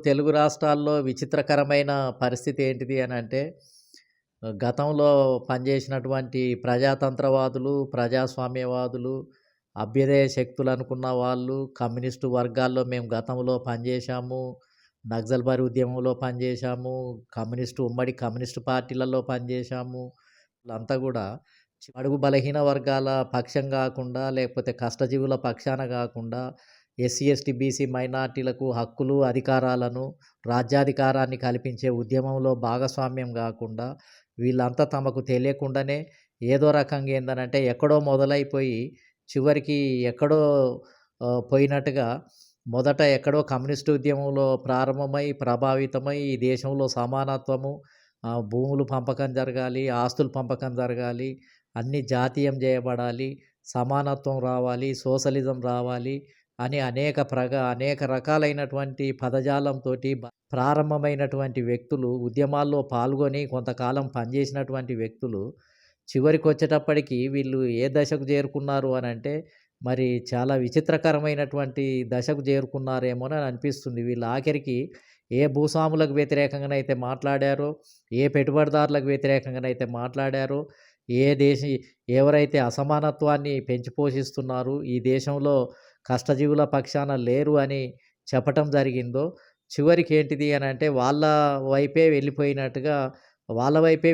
తెలుగు రాష్ట్రాల్లో విచిత్రకరమైన పరిస్థితి ఏంటిది అనంటే, గతంలో పనిచేసినటువంటి ప్రజాతంత్రవాదులు, ప్రజాస్వామ్యవాదులు, అభ్యుదయ శక్తులనుకున్న వాళ్ళు, కమ్యూనిస్టు వర్గాల్లో మేము గతంలో పనిచేశాము, నక్సల్బరీ ఉద్యమంలో పనిచేశాము, ఉమ్మడి కమ్యూనిస్టు పార్టీలలో పనిచేశాము. వీళ్ళంతా గూడా బడుగు బలహీన వర్గాల పక్షం గాకుండా, లేకపోతే కష్టజీవుల పక్షాన గాకుండా, ఎస్సీ, ఎస్టీ, బీసీ మైనారిటీలకు హక్కులు, అధికారాలను, రాజ్యాధికారాన్ని కల్పించే ఉద్యమంలో భాగస్వామ్యం గాకుండా, వీళ్ళంతా తమకు తెలియకుండానే ఏదో రకంగా ఏందనంటే ఎక్కడో మొదలైపోయి చివరికి ఎక్కడో పోయినట్టుగా మొదట ఎక్కడో కమ్యూనిస్టు ఉద్యమంలో ప్రారంభమై, ప్రభావితమై ఈ దేశంలో సమానత్వము, భూములు పంపకం జరగాలి, ఆస్తులు పంపకం జరగాలి, అన్నీ జాతీయం చేయబడాలి, సమానత్వం రావాలి, సోషలిజం రావాలి అని అనేక రకాలైనటువంటి పదజాలంతోటి ప్రారంభమైనటువంటి వ్యక్తులు, ఉద్యమాల్లో పాల్గొని కొంతకాలం పనిచేసినటువంటి వ్యక్తులు చివరికొచ్చేటప్పటికి వీళ్ళు ఏ దశకు చేరుకున్నారు అనంటే, మరి చాలా విచిత్రకరమైనటువంటి దశకు చేరుకున్నారేమోనని అనిపిస్తుంది. వీళ్ళు ఆఖరికి ఏ భూస్వాములకు వ్యతిరేకంగానైతే మాట్లాడారో, ఏ పెట్టుబడిదారులకు వ్యతిరేకంగానైతే మాట్లాడారో, ఏ దేశీ ఎవరైతే అసమానత్వాన్ని పెంచి పోషిస్తున్నారు, ఈ దేశంలో కష్టజీవుల పక్షాన లేరు అని చెప్పటం జరిగిందో, చివరికి ఏంటిది అనంటే వాళ్ళ వైపే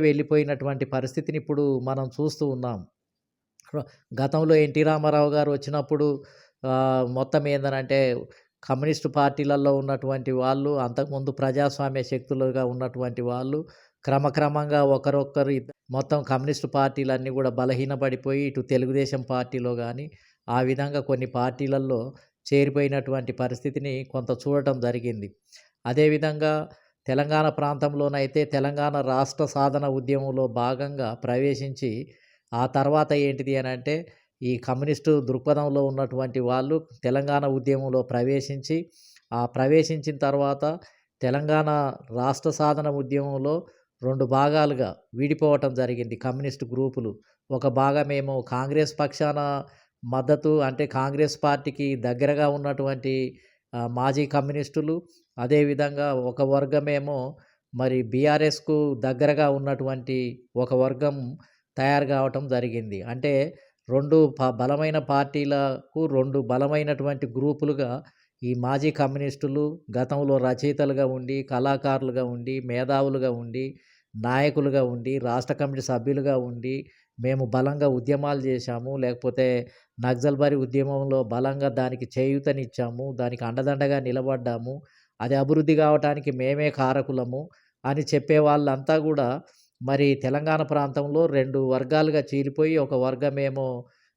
వెళ్ళిపోయినటువంటి పరిస్థితిని ఇప్పుడు మనం చూస్తూ ఉన్నాం. గతంలో ఎన్టీ రామారావు గారు వచ్చినప్పుడు మొత్తం ఏందనంటే కమ్యూనిస్టు పార్టీలలో ఉన్నటువంటి వాళ్ళు, అంతకుముందు ప్రజాస్వామ్య శక్తులుగా ఉన్నటువంటి వాళ్ళు క్రమక్రమంగా ఒకరొకరు మొత్తం కమ్యూనిస్టు పార్టీలన్నీ కూడా బలహీనపడిపోయి ఇటు తెలుగుదేశం పార్టీలో కానీ ఆ విధంగా కొన్ని పార్టీలలో చేరిపోయినటువంటి పరిస్థితిని కొంత చూడటం జరిగింది. అదేవిధంగా తెలంగాణ ప్రాంతంలోనైతే తెలంగాణ రాష్ట్ర సాధన ఉద్యమంలో భాగంగా ప్రవేశించి ఆ తర్వాత ఏంటిది అనంటే ఈ కమ్యూనిస్టు దృక్పథంలో ఉన్నటువంటి వాళ్ళు తెలంగాణ ఉద్యమంలో ప్రవేశించిన తర్వాత తెలంగాణ రాష్ట్ర సాధన ఉద్యమంలో 2 భాగాలుగా విడిపోవటం జరిగింది కమ్యూనిస్టు గ్రూపులు. ఒక భాగమేమో కాంగ్రెస్ పక్షాన మద్దతు అంటే కాంగ్రెస్ పార్టీకి దగ్గరగా ఉన్నటువంటి మాజీ కమ్యూనిస్టులు, అదేవిధంగా ఒక వర్గమేమో మరి బీఆర్ఎస్‌కు దగ్గరగా ఉన్నటువంటి ఒక వర్గం తయారు కావటం జరిగింది. అంటే 2 బలమైన పార్టీలకు 2 బలమైనటువంటి గ్రూపులుగా ఈ మాజీ కమ్యూనిస్టులు గతంలో రచయితలుగా ఉండి, కళాకారులుగా ఉండి, మేధావులుగా ఉండి, నాయకులుగా ఉండి, రాష్ట్ర కమిటీ సభ్యులుగా ఉండి, మేము బలంగా ఉద్యమాలు చేశాము, లేకపోతే నక్సల్బరీ ఉద్యమంలో బలంగా దానికి చేయూతనిచ్చాము, దానికి అండదండగా నిలబడ్డాము, అది అభివృద్ధి కావటానికి మేమే కారకులము అని చెప్పే వాళ్ళంతా కూడా మరి తెలంగాణ ప్రాంతంలో 2 వర్గాలుగా చీలిపోయి ఒక వర్గమేమో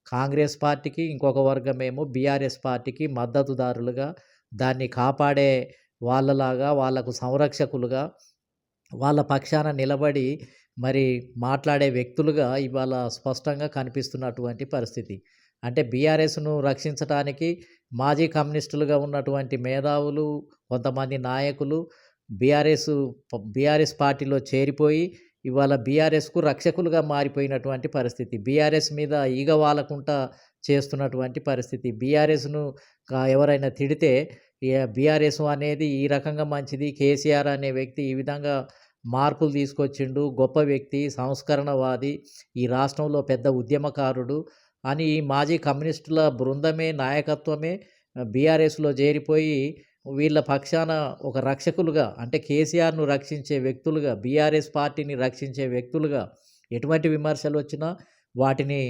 కాంగ్రెస్ పార్టీకి, ఇంకొక వర్గమేమో బీఆర్ఎస్ పార్టీకి మద్దతుదారులుగా, దాన్ని కాపాడే వాళ్ళలాగా, వాళ్లకు సంరక్షకులుగా, వాళ్ళ పక్షాన నిలబడి మరి మాట్లాడే వ్యక్తులుగా ఇవాళ స్పష్టంగా కనిపిస్తున్నటువంటి పరిస్థితి. అంటే బీఆర్ఎస్‌ను రక్షించటానికి మాజీ కమ్యూనిస్టులుగా ఉన్నటువంటి మేధావులు, కొంతమంది నాయకులు బీఆర్ఎస్ పార్టీలో చేరిపోయి ఇవాళ బీఆర్ఎస్‌కు రక్షకులుగా మారిపోయినటువంటి పరిస్థితి. బీఆర్ఎస్ మీద ఈగ వాలకుంటా చేస్తున్నటువంటి పరిస్థితి. బీఆర్ఎస్‌ను ఎవరైనా తిడితే బీఆర్ఎస్ అనేది ఈ రకంగా మంచిది, కేసీఆర్ అనే వ్యక్తి ఈ విధంగా మార్పులు తీసుకొచ్చిండు, గొప్ప వ్యక్తి, సంస్కరణవాది, ఈ రాష్ట్రంలో పెద్ద ఉద్యమకారుడు అని మాజీ కమ్యూనిస్టుల బృందమే, నాయకత్వమే బీఆర్ఎస్‌లో చేరిపోయి వీళ్ళ పక్షాన ఒక రక్షకులుగా అంటే కేసీఆర్‌ను రక్షించే వ్యక్తులుగా, బీఆర్ఎస్ పార్టీని రక్షించే వ్యక్తులుగా ఎటువంటి విమర్శలు వచ్చినా వాటిని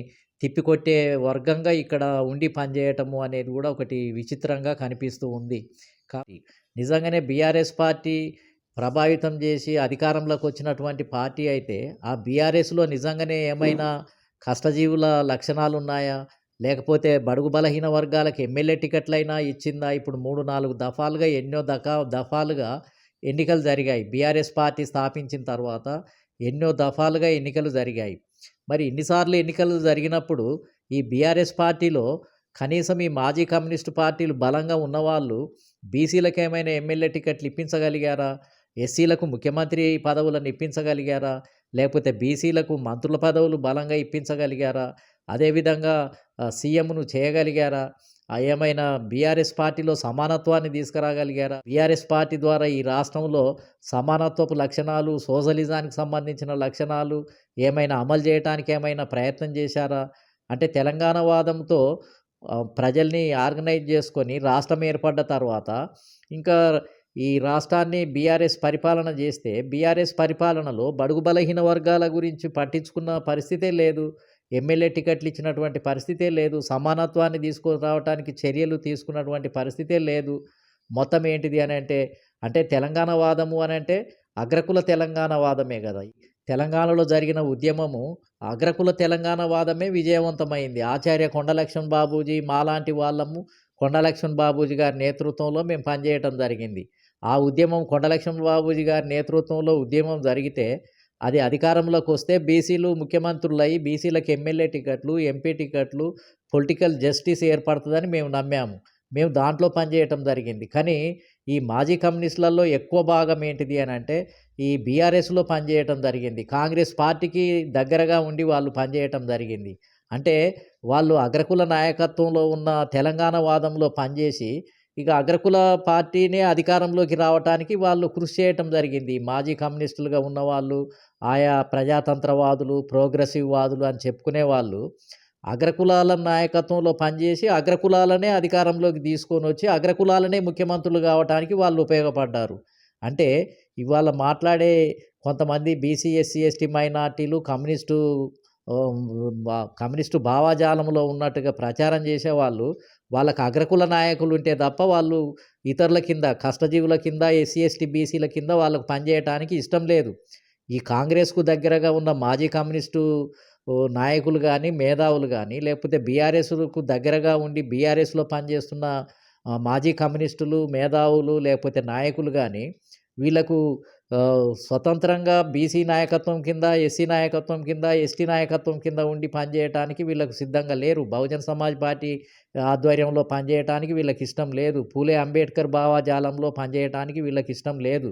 తిప్పికొట్టే వర్గంగా ఇక్కడ ఉండి పనిచేయటము అనేది కూడా ఒకటి విచిత్రంగా కనిపిస్తూ ఉంది. నిజంగానే బీఆర్ఎస్ పార్టీ ప్రభావితం చేసి అధికారంలోకి వచ్చినటువంటి పార్టీ అయితే ఆ బీఆర్ఎస్‌లో నిజంగానే ఏమైనా కష్టజీవుల లక్షణాలు ఉన్నాయా? లేకపోతే బడుగు బలహీన వర్గాలకు ఎమ్మెల్యే టికెట్లైనా ఇచ్చిందా? ఇప్పుడు 3, 4 దఫాలుగా ఎన్నో దఫాలుగా ఎన్నికలు జరిగాయి. బీఆర్ఎస్ పార్టీ స్థాపించిన తర్వాత ఎన్నో దఫాలుగా ఎన్నికలు జరిగాయి. మరి ఇన్నిసార్లు ఎన్నికలు జరిగినప్పుడు ఈ బీఆర్ఎస్ పార్టీలో కనీసం ఈ మాజీ కమ్యూనిస్టు పార్టీలు బలంగా ఉన్నవాళ్ళు బీసీలకు ఏమైనా ఎమ్మెల్యే టికెట్లు ఇప్పించగలిగారా? ఎస్సీలకు ముఖ్యమంత్రి పదవులను ఇప్పించగలిగారా? లేకపోతే బీసీలకు మంత్రుల పదవులు బలంగా ఇప్పించగలిగారా? అదేవిధంగా సీఎంను చేయగలిగారా? ఏమైనా బీఆర్ఎస్ పార్టీలో సమానత్వాన్ని తీసుకురాగలిగారా? బీఆర్ఎస్ పార్టీ ద్వారా ఈ రాష్ట్రంలో సమానత్వపు లక్షణాలు, సోషలిజానికి సంబంధించిన లక్షణాలు ఏమైనా అమలు చేయటానికి ఏమైనా ప్రయత్నం చేశారా? అంటే తెలంగాణ వాదంతో ప్రజల్ని ఆర్గనైజ్ చేసుకొని రాష్ట్రం ఏర్పడ్డ తర్వాత ఇంకా ఈ రాష్ట్రాన్ని బీఆర్ఎస్ పరిపాలన చేస్తే, బీఆర్ఎస్ పరిపాలనలో బడుగు బలహీన వర్గాల గురించి పట్టించుకున్న పరిస్థితే లేదు. ఎమ్మెల్యే టికెట్లు ఇచ్చినటువంటి పరిస్థితే లేదు. సమానత్వాన్ని తీసుకురావటానికి చర్యలు తీసుకున్నటువంటి పరిస్థితే లేదు. మొత్తం ఏంటిది అనంటే, అంటే తెలంగాణ వాదము అనంటే అగ్రకుల తెలంగాణ వాదమే గదా! తెలంగాణలో జరిగిన ఉద్యమము అగ్రకుల తెలంగాణ వాదమే విజయవంతమైంది. ఆచార్య కొండలక్ష్మణ్ బాబూజీ మాలాంటి వాళ్ళము కొండలక్ష్మణ్ బాబూజీ గారి నేతృత్వంలో మేము పనిచేయటం జరిగింది. ఆ ఉద్యమం కొండలక్ష్మణ్ బాబూజీ గారి నేతృత్వంలో ఉద్యమం జరిగితే అది అధికారంలోకొస్తే బీసీలు ముఖ్యమంత్రులయ్యి బీసీలకు ఎమ్మెల్యే టికెట్లు, ఎంపీ టికెట్లు, పొలిటికల్ జస్టిస్ ఏర్పడతదని మేము నమ్మాము. మేము దాంట్లో పనిచేయటం జరిగింది. కానీ ఈ మాజీ కమ్యూనిస్టులలో ఎక్కువ భాగం ఏంటిది అనంటే ఈ బీఆర్ఎస్‌లో పనిచేయటం జరిగింది. కాంగ్రెస్ పార్టీకి దగ్గరగా ఉండి వాళ్ళు పనిచేయటం జరిగింది. అంటే వాళ్ళు అగ్రకుల నాయకత్వంలో ఉన్న తెలంగాణ వాదంలో పనిచేసి ఇక అగ్రకుల పార్టీనే అధికారంలోకి రావటానికి వాళ్ళు కృషి చేయటం జరిగింది. మాజీ కమ్యూనిస్టులుగా ఉన్నవాళ్ళు, ఆయా ప్రజాతంత్రవాదులు, ప్రోగ్రెసివ్ వాదులు అని చెప్పుకునే వాళ్ళు అగ్రకులాల నాయకత్వంలో పనిచేసి అగ్రకులాలనే అధికారంలోకి తీసుకొనొచ్చి అగ్రకులాలనే ముఖ్యమంత్రులు కావటానికి వాళ్ళు ఉపయోగపడ్డారు. అంటే ఇవాళ మాట్లాడే కొంతమంది బీసీ, ఎస్సీ, ఎస్టీ మైనారిటీలు ఆహ్, కమ్యూనిస్టు భావజాలంలో ఉన్నట్టుగా ప్రచారం చేసేవాళ్ళు వాళ్ళకి అగ్రకుల నాయకులుంటే తప్ప వాళ్ళు ఇతరుల కింద, కష్టజీవుల కింద, ఎస్సీ, ఎస్టీ, బీసీల కింద వాళ్ళకి పనిచేయటానికి ఇష్టం లేదు. ఈ కాంగ్రెస్‌కు దగ్గరగా ఉన్న మాజీ కమ్యూనిస్టు నాయకులు గానీ, మేధావులు గానీ, లేకపోతే బీఆర్ఎస్‌కు దగ్గరగా ఉండి బీఆర్ఎస్‌లో పనిచేస్తున్న మాజీ కమ్యూనిస్టులు, మేధావులు లేకపోతే నాయకులు గానీ, వీళ్ళకు స్వతంత్రంగా బీసీ నాయకత్వం కింద, ఎస్సీ నాయకత్వం కింద, ఎస్టీ నాయకత్వం కింద ఉండి పనిచేయటానికి వీళ్ళకు సిద్ధంగా లేరు. బహుజన్ సమాజ్ పార్టీ ఆధ్వర్యంలో పనిచేయటానికి వీళ్ళకిష్టం లేదు. పూలే అంబేద్కర్ భావజాలంలో పనిచేయటానికి వీళ్ళకిష్టం లేదు.